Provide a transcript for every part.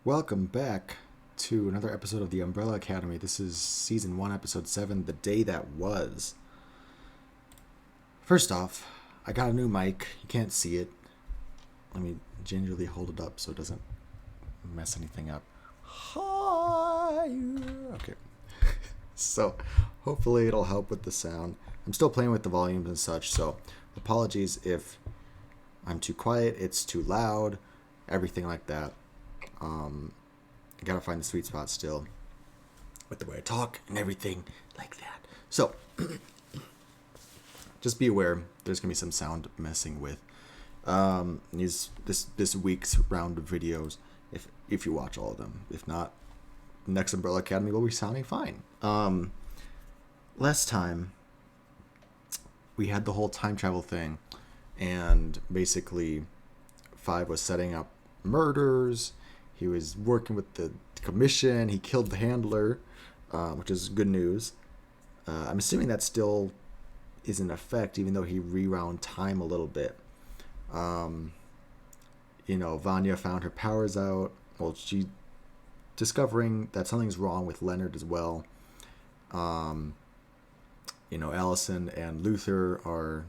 Welcome back to another episode of the Umbrella Academy. This is Season 1, Episode 7, The Day That Was. First off, I got a new mic. You can't see it. Let me gingerly hold it up so it doesn't mess anything up. Hi! Okay. So, hopefully it'll help with the sound. I'm still playing with the volumes and such, so apologies if I'm too quiet, it's too loud, everything like that. I gotta find the sweet spot still with the way I talk and everything like that. So, just be aware there's gonna be some sound messing with this week's round of videos. If you watch all of them, if not, next Umbrella Academy will be sounding fine. Last time we had the whole time travel thing, and basically Five was setting up murders. He was working with the commission. He killed the handler, which is good news. I'm assuming that still is in effect, even though he rewound time a little bit. Vanya found her powers out. Well, she discovering that something's wrong with Leonard as well. Allison and Luther are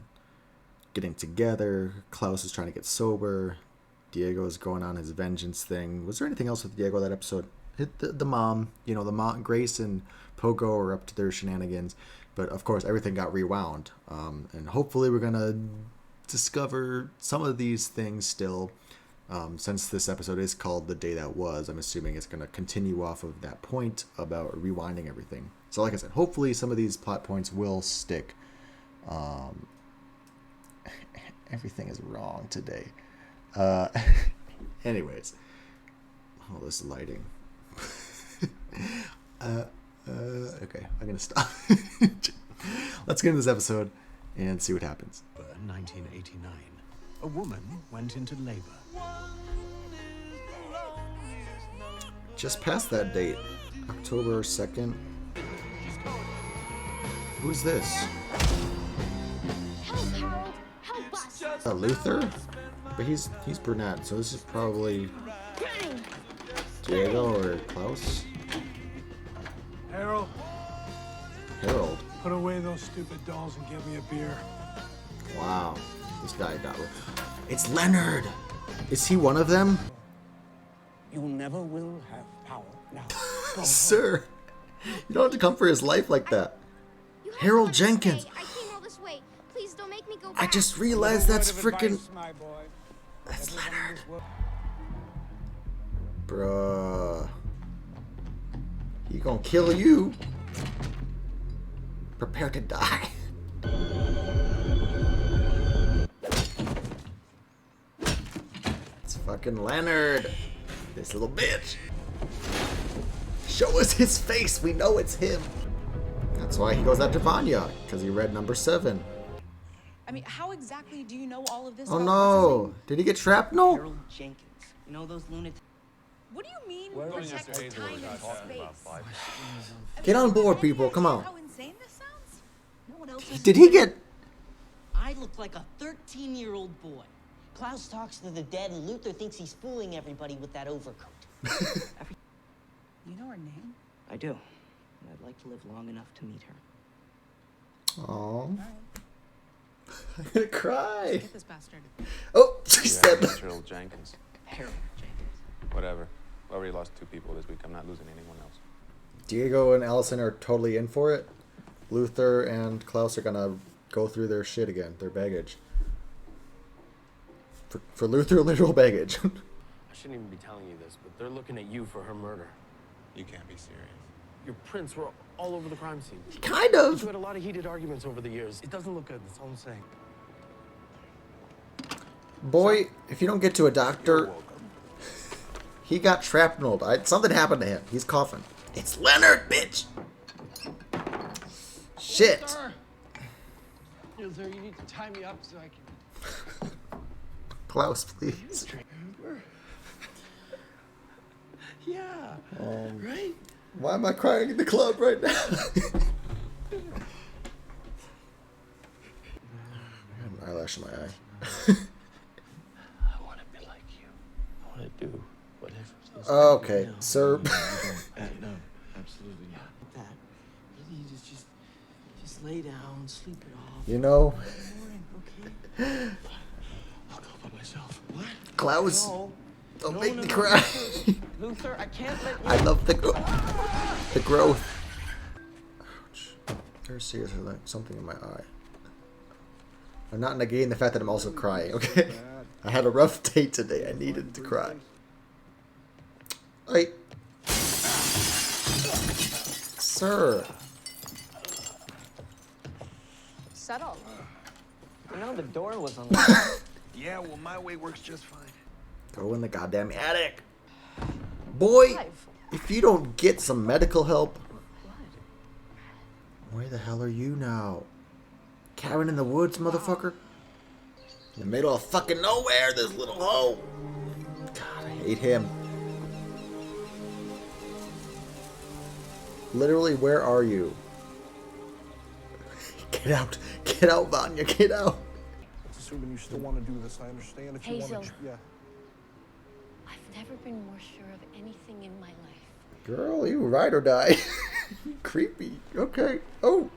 getting together. Klaus is trying to get sober. Diego is going on his vengeance thing. Was there anything else with Diego that episode? The mom, the mom, Grace and Pogo are up to their shenanigans. But of course, everything got rewound. And hopefully we're going to discover some of these things still. Since this episode is called The Day That Was, I'm assuming it's going to continue off of that point about rewinding everything. So like I said, hopefully some of these plot points will stick. Everything is wrong today. Anyways. Oh, this lighting. Okay, I'm going to stop. Let's get into this episode and see what happens. 1989. A woman went into labor. Just past that date, October 2nd. Who's this? Help, Harold! Help us! Luther? But he's brunette, so this is probably Diego or Klaus. Harold, Harold. put away those stupid dolls and get me a beer. Wow, this guy got it. It's Leonard. Is he one of them? You never will have power now. Go Sir, you don't have to come for his life like that. You have Harold to Jenkins. stay. I came all this way. Please don't make me go back. I just realized that's Word of freaking. advice, my boy. That's Everyone in Leonard. this world- Bruh. He gonna kill you. Prepare to die. It's fucking Leonard. This little bitch. Show us his face. We know it's him. That's why he goes after Vanya. Because he read number 7. I mean, how exactly do you know all of this? Oh about no. Did he get shrapnel? Harold Jenkins. You know those lunatics? What do you mean Where protect was time and space? Get on board, people. Come on. How insane this sounds? No one else is. Did he get... I look like a 13-year-old boy. Klaus talks to the dead, and Luther thinks he's fooling everybody with that overcoat. You know her name? I do. And I'd like to live long enough to meet her. Oh. I'm gonna cry. Get this bastard. Oh, she said that. Harold Jenkins. Harold Jenkins. Whatever. We already lost 2 people this week. I'm not losing anyone else. Diego and Allison are totally in for it. Luther and Klaus are gonna go through their shit again, their baggage. For Luther, literal baggage. I shouldn't even be telling you this, but they're looking at you for her murder. You can't be serious. Your prints were all over the crime scene. Kind You of. had a lot of heated arguments over the years. It doesn't look good, that's all I'm saying. Boy, if you don't get to a doctor, he got shrapneled. Something happened to him. He's coughing. It's Leonard, bitch. Shit. Sir, you need to tie me up so I can. Klaus, please. Yeah. Right? Why am I crying in the club right now? eyelash in my eye. I want to be like you. I want to do whatever it is Okay, No, sir. No, absolutely not. That. Really, just lay down, sleep it off. You know, Okay. I'll go by myself. What? Klaus, No. don't No, make no, me no, cry. Luther, I can't let you. I love the growth. Ouch. There's seriously like something in my eye. I'm not negating the fact that I'm also crying, okay? I had a rough day today. I needed to cry. Sir. Settle. I know the door was unlocked. Yeah, well, my way works just fine. Go in the goddamn attic. Boy, if you don't get some medical help. Where the hell are you now? Cabin in the woods, motherfucker? In the middle of fucking nowhere, this little hoe. God, I hate him. Literally, where are you? Get out. Get out, Vanya. Get out. Assuming you still want to do this, I understand if you want Hazel. to. Yeah. I've never been more sure of anything in my life. Girl, you ride or die. Creepy. Okay. Oh.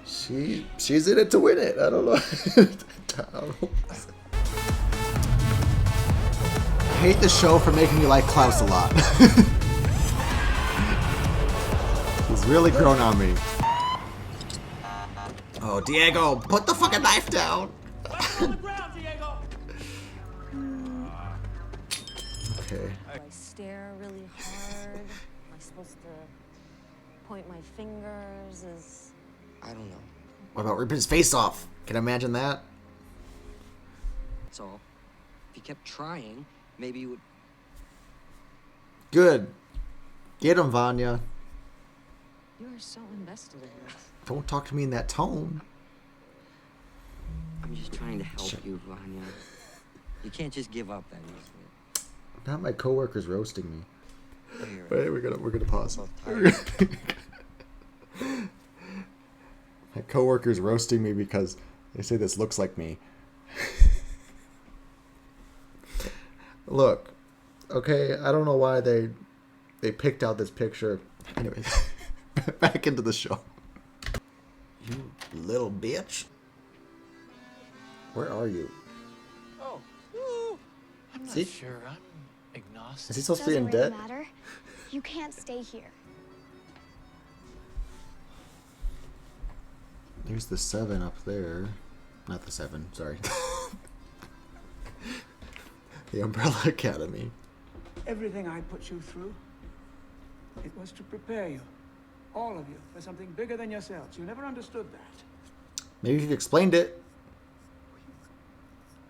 She's in it to win it. I don't know. I hate the show for making me like Klaus a lot. He's really grown on me. Oh, Diego, put the fucking knife down. Okay. Do I stare really hard? Am I supposed to point my fingers? I don't know. What about ripping his face off? Can I imagine that? That's all. If you kept trying, maybe you would. Good. Get him, Vanya. You are so invested in this. Don't talk to me in that tone. I'm just trying to help you, Vanya. You can't just give up that easily. Not my coworkers roasting me. Here, Wait, we're gonna pause. tired. My coworkers roasting me because they say this looks like me. Look, okay, I don't know why they picked out this picture. Anyways, back into the show. You little bitch. Where are you? Oh. I'm not See? sure. I'm agnostic. Is he supposed to be in Doesn't really debt? matter. You can't stay here. There's the 7 up there. Not the 7, sorry. The Umbrella Academy. Everything I put you through, it was to prepare you, all of you, for something bigger than yourselves. You never understood that. Maybe if you explained it.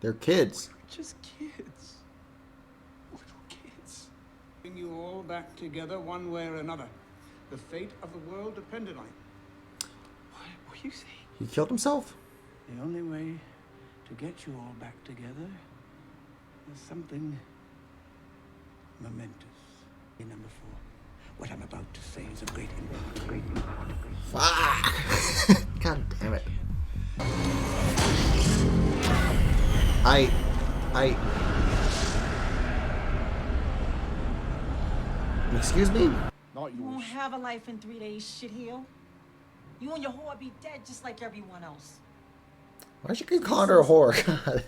They're kids. Just kids. Little kids. Bring you all back together one way or another. The fate of the world depended on it. What are you saying? He killed himself? The only way to get you all back together is something momentous. In number 4, what I'm about to say is of great importance. Fuck! God damn it. Excuse me? Not You won't yours. have a life in 3 days, shitheel. You and your whore be dead just like everyone else. Why'd you keep calling her a whore? God.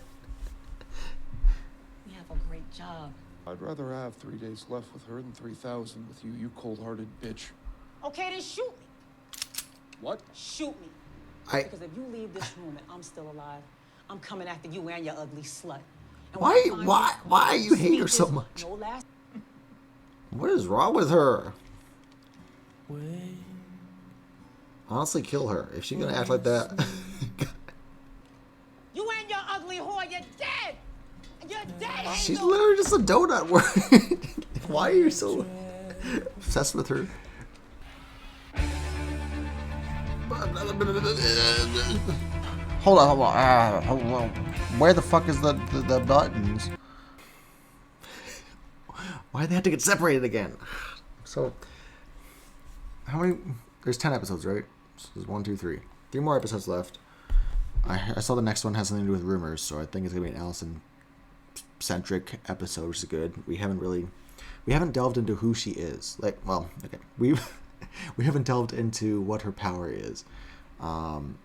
We have a great job. I'd rather have 3 days left with her than 3,000 with you, you cold-hearted bitch. Okay, then shoot me. What? Shoot me. Because if you leave this room and I'm still alive, I'm coming after you and your ugly slut. And when I find Why you hate her so sneak much? this no last What is wrong with her? Honestly, kill her. If she's gonna act like that. You and your ugly whore, you're dead! You're dead, Hazel! She's literally just a donut word. Why are you so obsessed with her? Hold on. Where the fuck is the buttons? Why they have to get separated again? So, how many? There's 10 episodes, right? So there's 1, 2, 3. 3 more episodes left. I saw the next one has something to do with rumors, so I think it's gonna be an Allison-centric episode, which is good. We haven't really we haven't delved into who she is. Like, well, okay, we haven't delved into what her power is. And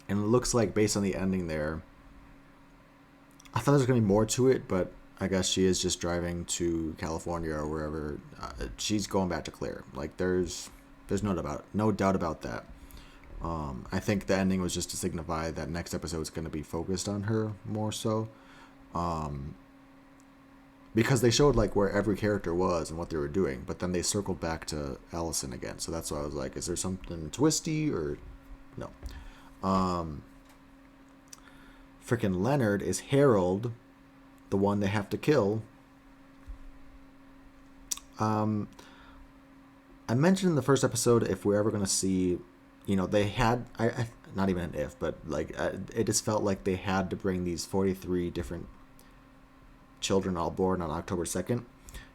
it looks like, based on the ending there, I thought there was going to be more to it, but I guess she is just driving to California or wherever. She's going back to Claire. Like, there's no doubt about that. I think the ending was just to signify that next episode is going to be focused on her more so. Because they showed like where every character was and what they were doing, but then they circled back to Allison again. So that's why I was like, is there something twisty or no? Freaking Leonard is Harold, the one they have to kill. I mentioned in the first episode, if we're ever going to see, they had, I not even an if, but like, it just felt like they had to bring these 43 different children all born on October 2nd.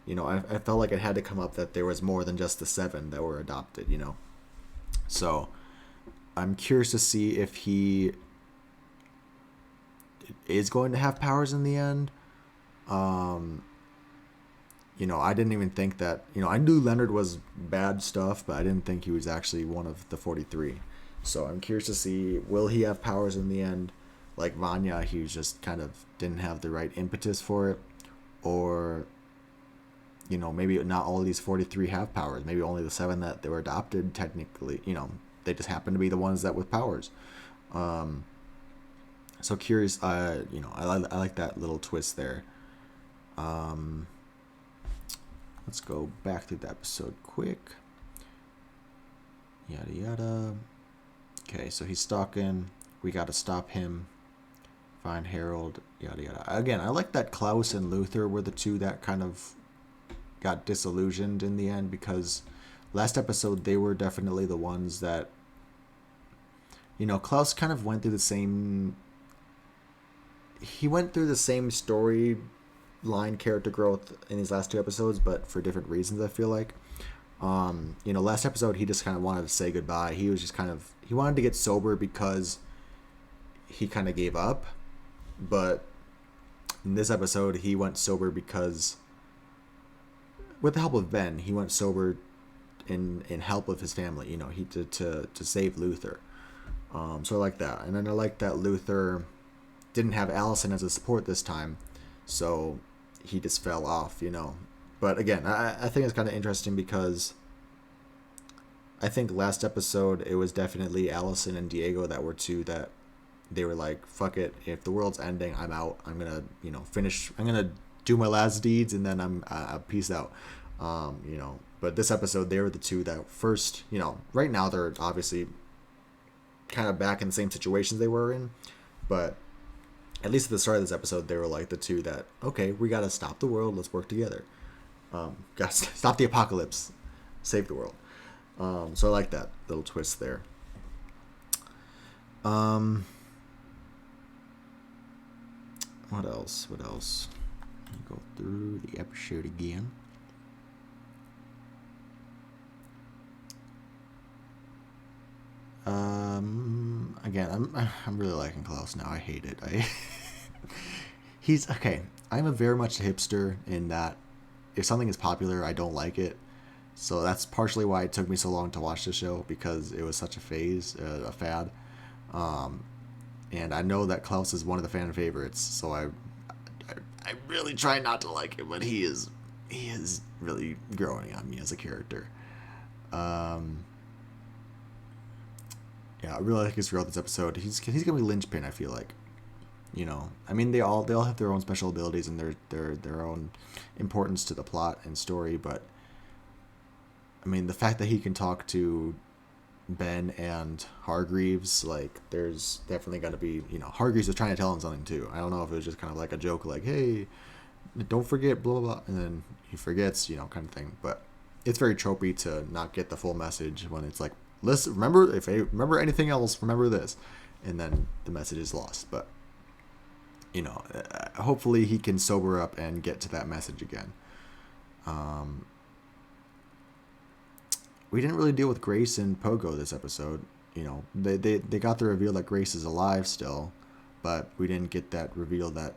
I felt like it had to come up that there was more than just the 7 that were adopted, So I'm curious to see if he is going to have powers in the end. I didn't even think that, I knew Leonard was bad stuff, but I didn't think he was actually one of the 43. So I'm curious to see, will he have powers in the end? Like Vanya, he just kind of didn't have the right impetus for it. Or, maybe not all of these 43 have powers. Maybe only the 7 that they were adopted, technically, they just happen to be the ones that with powers. So curious, I like that little twist there. Let's go back through the episode quick. Yada yada. Okay, so he's stalking. We got to stop him. Find Harold. Yada yada. Again, I like that Klaus and Luther were the two that kind of got disillusioned in the end, because last episode they were definitely the ones that, Klaus kind of went through the same. He went through the same storyline character growth in these last 2 episodes, but for different reasons, I feel like. Last episode he just kind of wanted to say goodbye. He was just he wanted to get sober because he kind of gave up. But in this episode he went sober because, with the help of Ben, he went sober in help of his family. He to save Luther. So I like that. And then I like that Luther didn't have Allison as a support this time, so he just fell off, But again, I think it's kind of interesting because I think last episode it was definitely Allison and Diego that were two that they were like, fuck it, if the world's ending, I'm out. I'm gonna, finish. I'm gonna do my last deeds and then I'm peace out. But this episode they were the two that first, right now they're obviously kind of back in the same situations they were in, but at least at the start of this episode, they were like the two that, okay, we got to stop the world. Let's work together. Got to stop the apocalypse. Save the world. So I like that little twist there. What else? Let me go through the episode again. Again, I'm really liking Klaus now. I hate it. He's okay. I'm a very much a hipster in that if something is popular, I don't like it. So that's partially why it took me so long to watch the show, because it was such a phase, a fad. And I know that Klaus is one of the fan favorites, so I really try not to like him, but he is really growing on me as a character. Yeah, I really like his growth this episode. He's gonna be linchpin, I feel like. I mean, they all have their own special abilities and their own importance to the plot and story, but I mean, the fact that he can talk to Ben and Hargreaves, like, there's definitely got to be, Hargreaves was trying to tell him something too. I don't know if it was just kind of like a joke, like, hey, don't forget, blah, blah, blah, and then he forgets, kind of thing. But it's very tropey to not get the full message when it's like, listen, remember, if I remember anything else, remember this, and then the message is lost. But hopefully he can sober up and get to that message again. We didn't really deal with Grace and Pogo this episode. They got the reveal that Grace is alive still, but we didn't get that reveal that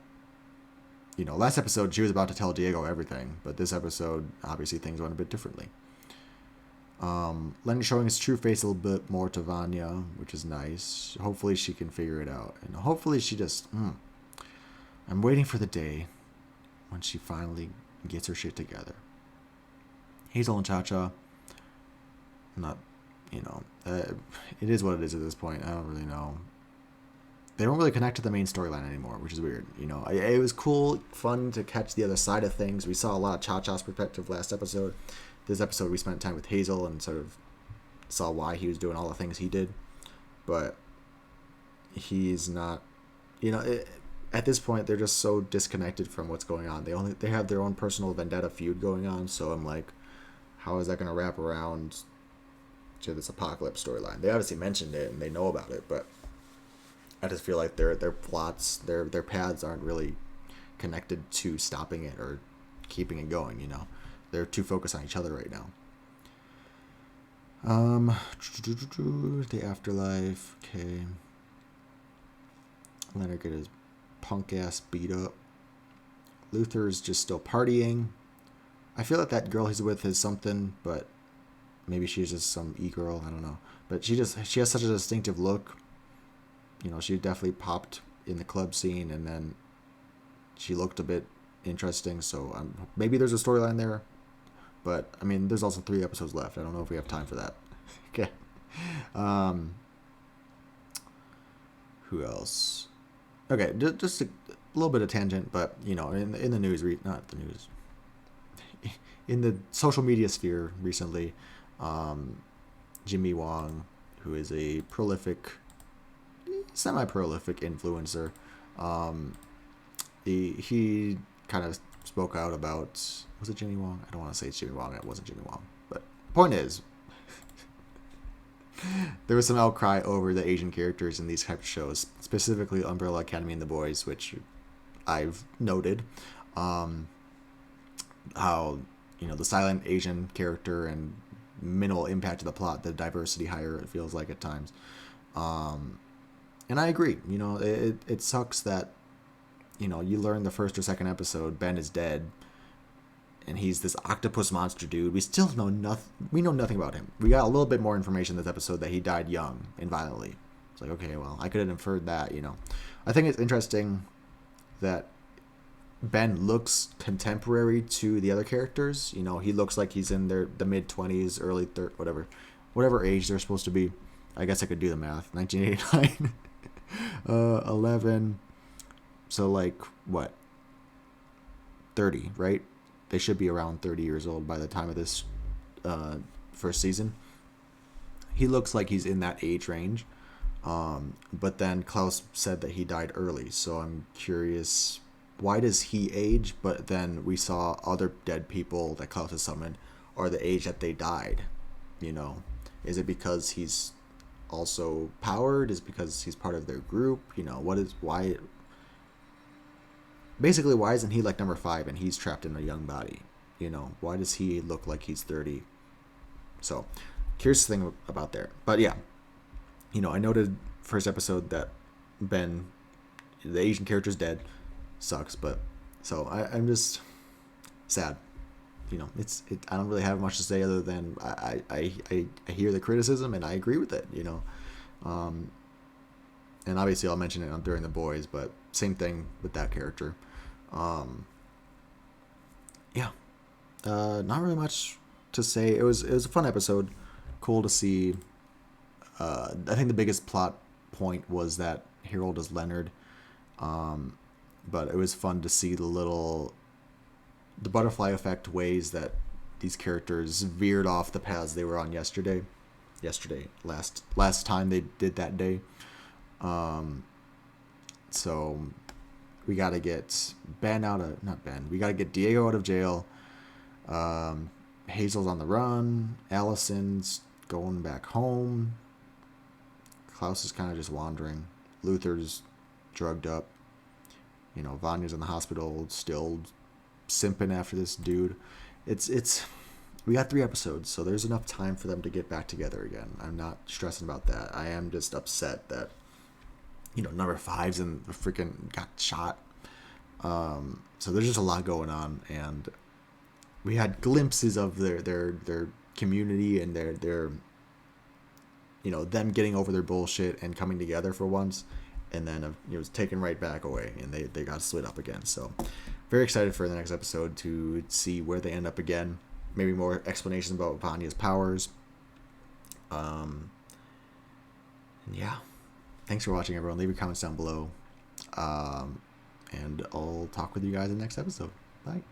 last episode she was about to tell Diego everything, but this episode, obviously things went a bit differently. Lenny showing his true face a little bit more to Vanya, which is nice. Hopefully she can figure it out. And hopefully she just... I'm waiting for the day when she finally gets her shit together. Hazel and Cha-Cha, not, it is what it is at this point. I don't really know. They don't really connect to the main storyline anymore, which is weird. It was cool, fun to catch the other side of things. We saw a lot of Cha-Cha's perspective last episode. This episode we spent time with Hazel and sort of saw why he was doing all the things he did. But he's not, at this point they're just so disconnected from what's going on. They have their own personal vendetta feud going on, so I'm like, how is that going to wrap around to this apocalypse storyline? They obviously mentioned it and they know about it, but I just feel like their plots, their paths aren't really connected to stopping it or keeping it going, They're too focused on each other right now. The afterlife. Okay. Leonard get his punk ass beat up. Luther's just still partying. I feel like that girl he's with is something, but maybe she's just some e-girl. I don't know. But she has such a distinctive look. She definitely popped in the club scene, and then she looked a bit interesting. So maybe there's a storyline there. But, there's also 3 episodes left. I don't know if we have time for that. Okay. Who else? Okay, just a little bit of tangent, but, in the news, not the news. In the social media sphere recently, Jimmy Wong, who is a semi-prolific influencer, he kind of spoke out about, was it Jimmy Wong? I don't want to say it's Jimmy Wong. It wasn't Jimmy Wong. But point is, there was some outcry over the Asian characters in these type of shows, specifically Umbrella Academy and The Boys, which I've noted. How, the silent Asian character and minimal impact to the plot, the diversity higher, it feels like at times. And I agree. It sucks that, you learn the first or second episode, Ben is dead, and he's this octopus monster dude. We still know nothing. We know nothing about him. We got a little bit more information this episode that he died young and violently. It's like, okay, well, I could have inferred that, I think it's interesting that Ben looks contemporary to the other characters. He looks like he's in the mid-20s, early 30s, whatever age they're supposed to be. I guess I could do the math. 1989, 11. So, what? 30, right? They should be around 30 years old by the time of this first season. He looks like he's in that age range. But then Klaus said that he died early. So I'm curious, why does he age? But then we saw other dead people that Klaus has summoned are the age that they died. Is it because he's also powered? Is it because he's part of their group? Why? Basically, why isn't he like number 5 and he's trapped in a young body? Why does he look like he's 30? So, curious thing about there. But yeah, I noted first episode that Ben, the Asian character's dead. Sucks, but so I'm just sad. I don't really have much to say other than I hear the criticism and I agree with it. And obviously I'll mention it during The Boys, but same thing with that character. Not really much to say. It was a fun episode. Cool to see. I think the biggest plot point was that Harold is Leonard. But it was fun to see the butterfly effect ways that these characters veered off the paths they were on yesterday, last time they did that day. So we got to get we got to get Diego out of jail. Hazel's on the run. Allison's going back home. Klaus is kind of just wandering. Luther's drugged up. Vanya's in the hospital, still simping after this dude. We got 3 episodes, so there's enough time for them to get back together again. I'm not stressing about that. I am just upset that, number 5's and freaking got shot. So there's just a lot going on, and we had glimpses of their community and their them getting over their bullshit and coming together for once, and then it was taken right back away, and they got split up again. So very excited for the next episode to see where they end up again. Maybe more explanations about Vanya's powers. And yeah, thanks for watching, everyone. Leave your comments down below. And I'll talk with you guys in the next episode. Bye.